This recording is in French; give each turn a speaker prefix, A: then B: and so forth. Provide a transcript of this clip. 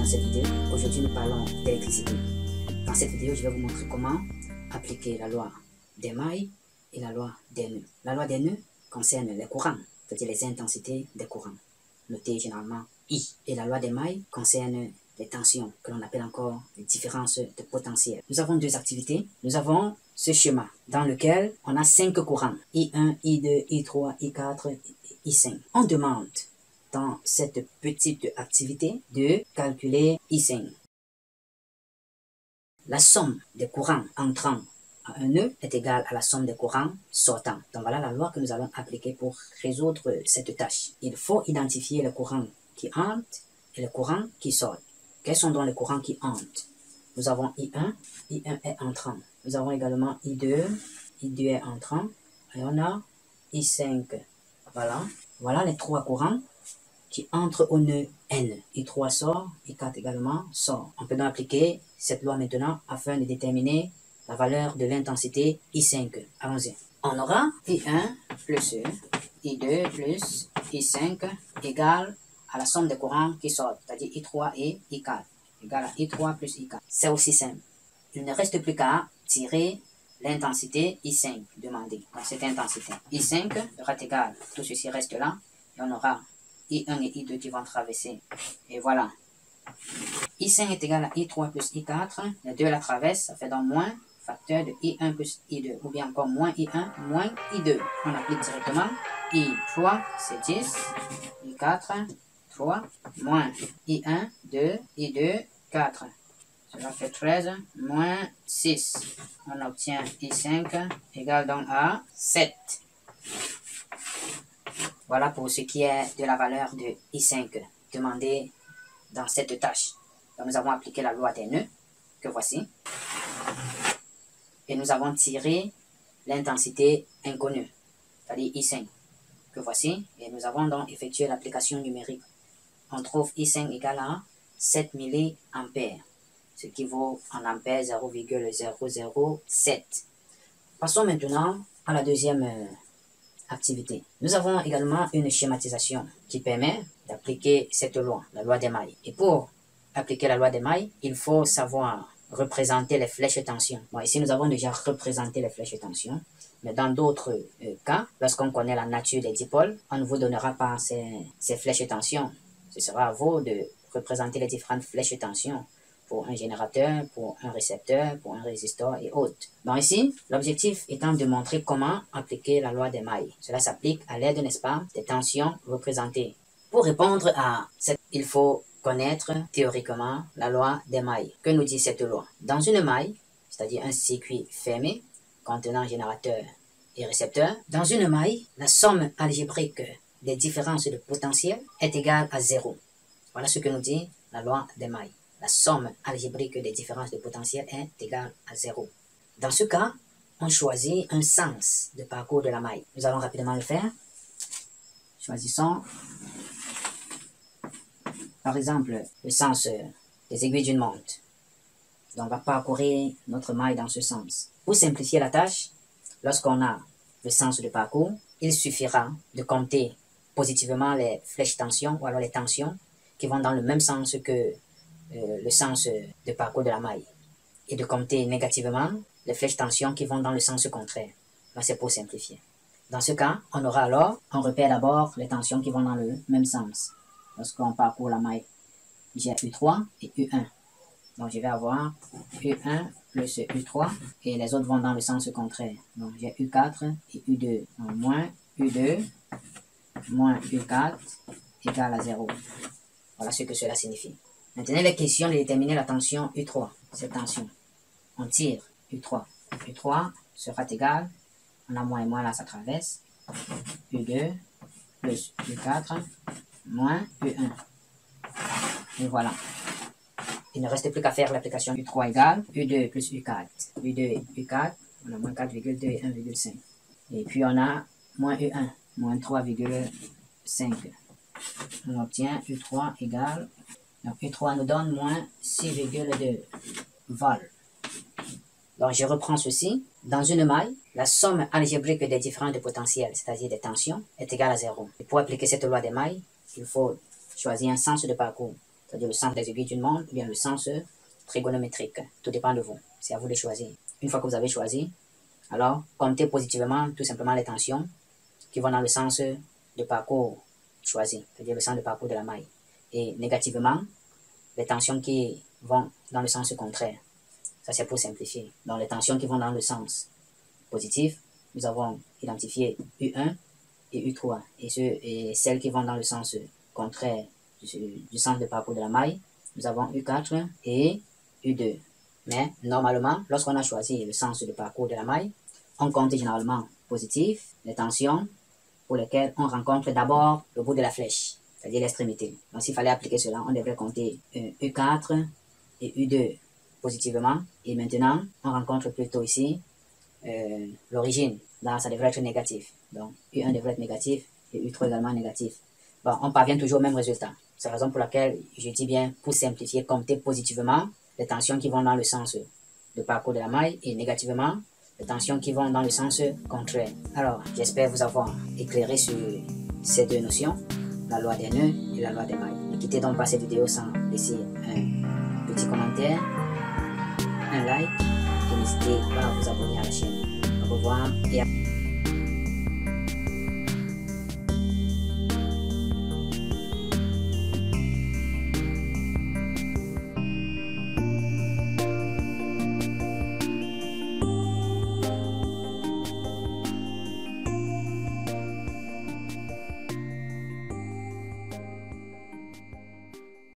A: cette vidéo. Aujourd'hui, nous parlons d'électricité. Dans cette vidéo, je vais vous montrer comment appliquer la loi des mailles et la loi des nœuds. La loi des nœuds concerne les courants, c'est-à-dire les intensités des courants, notées généralement I. Et la loi des mailles concerne les tensions, que l'on appelle encore les différences de potentiel. Nous avons deux activités. Nous avons ce schéma dans lequel on a 5 courants, I1, I2, I3, I4, I5. On demande dans cette petite activité de calculer I5. La somme des courants entrant à un nœud est égale à la somme des courants sortants. Donc voilà la loi que nous allons appliquer pour résoudre cette tâche. Il faut identifier le courant qui entre et le courant qui sort. Quels sont donc les courants qui entrent? Nous avons I1, I1 est entrant. Nous avons également I2, I2 est entrant. Et on a I5. Voilà les 3 courants qui entrent au nœud N. I3 sort, I4 également sort. On peut donc appliquer cette loi maintenant afin de déterminer la valeur de l'intensité I5. Allons-y. On aura I1 plus I2 plus I5 égale à la somme des courants qui sortent, c'est-à-dire I3 et I4, égale à I3 plus I4. C'est aussi simple. Il ne reste plus qu'à tirer l'intensité I5 demandée. Donc cette intensité I5 sera égale, tout ceci reste là, et on aura I1 et I2 qui vont traverser. Et voilà. I5 est égal à I3 plus I4. Les deux la traversent, ça fait donc moins facteur de I1 plus I2. Ou bien encore moins I1 moins I2. On applique directement. I3 c'est 10. I4 3 moins I1 2. I2 4. Cela fait 13 moins 6. On obtient I5 égale donc à 7. Voilà pour ce qui est de la valeur de I5 demandée dans cette tâche. Donc nous avons appliqué la loi des nœuds, que voici. Et nous avons tiré l'intensité inconnue, c'est-à-dire I5, que voici. Et nous avons donc effectué l'application numérique. On trouve I5 égale à 7 mA, ce qui vaut en ampères 0,007. Passons maintenant à la deuxième activité. Nous avons également une schématisation qui permet d'appliquer cette loi, la loi des mailles. Et pour appliquer la loi des mailles, il faut savoir représenter les flèches tension. Bon, ici, nous avons déjà représenté les flèches tension, mais dans d'autres cas, lorsqu'on connaît la nature des dipôles, on ne vous donnera pas ces flèches tension. Ce sera à vous de représenter les différentes flèches tension pour un générateur, pour un récepteur, pour un résistor et autres. Donc ici, l'objectif étant de montrer comment appliquer la loi des mailles. Cela s'applique à l'aide, n'est-ce pas, des tensions représentées. Pour répondre à cette, il faut connaître théoriquement la loi des mailles. Que nous dit cette loi? Dans une maille, c'est-à-dire un circuit fermé contenant générateur et récepteur, dans une maille, la somme algébrique des différences de potentiel est égale à 0. Voilà ce que nous dit la loi des mailles. La somme algébrique des différences de potentiel est égale à 0. Dans ce cas, on choisit un sens de parcours de la maille. Nous allons rapidement le faire. Choisissons, par exemple, le sens des aiguilles d'une montre. Donc, on va parcourir notre maille dans ce sens. Pour simplifier la tâche, lorsqu'on a le sens de parcours, il suffira de compter positivement les flèches tension ou alors les tensions qui vont dans le même sens que le sens de parcours de la maille et de compter négativement les flèches tension qui vont dans le sens contraire. Là, c'est pour simplifier. Dans ce cas, on aura alors, on repère d'abord les tensions qui vont dans le même sens. Lorsqu'on parcourt la maille, j'ai U3 et U1. Donc, je vais avoir U1 plus U3 et les autres vont dans le sens contraire. Donc, j'ai U4 et U2. Donc, moins U2 moins U4 égale à 0. Voilà ce que cela signifie. Maintenant, il est question de déterminer la tension U3, cette tension. On tire U3. U3 sera égal, on a moins et moins là, ça traverse, U2 plus U4 moins U1. Et voilà. Il ne reste plus qu'à faire l'application U3 égale U2 plus U4. U2 et U4, on a moins 4,2 et 1,5. Et puis on a moins U1, moins 3,5. On obtient U3 égale, donc U3 nous donne moins 6,2 volts. Donc je reprends ceci. Dans une maille, la somme algébrique des différents potentiels, c'est-à-dire des tensions, est égale à 0. Et pour appliquer cette loi des mailles, il faut choisir un sens de parcours. c'est-à-dire le sens des aiguilles d'une montre, ou bien le sens trigonométrique. Tout dépend de vous. C'est à vous de choisir. Une fois que vous avez choisi, alors comptez positivement tout simplement les tensions qui vont dans le sens de parcours choisi, c'est-à-dire le sens de parcours de la maille. Et négativement, les tensions qui vont dans le sens contraire. Ça, c'est pour simplifier. Donc, les tensions qui vont dans le sens positif, nous avons identifié U1 et U3. Et celles qui vont dans le sens contraire du sens de parcours de la maille, nous avons U4 et U2. Mais normalement, lorsqu'on a choisi le sens de parcours de la maille, on compte généralement positif les tensions pour lesquelles on rencontre d'abord le bout de la flèche, c'est-à-dire l'extrémité. Donc s'il fallait appliquer cela, on devrait compter U4 et U2 positivement. Et maintenant, on rencontre plutôt ici l'origine. Là, ça devrait être négatif. Donc U1 devrait être négatif et U3 également négatif. Bon, on parvient toujours au même résultat. C'est la raison pour laquelle je dis bien, pour simplifier, compter positivement les tensions qui vont dans le sens de parcours de la maille et négativement les tensions qui vont dans le sens contraire. Alors, j'espère vous avoir éclairé sur ces deux notions, la loi des nœuds et la loi des mailles. Ne quittez donc pas cette vidéo sans laisser un petit commentaire, un like et n'hésitez pas à vous abonner à la chaîne. Au revoir et à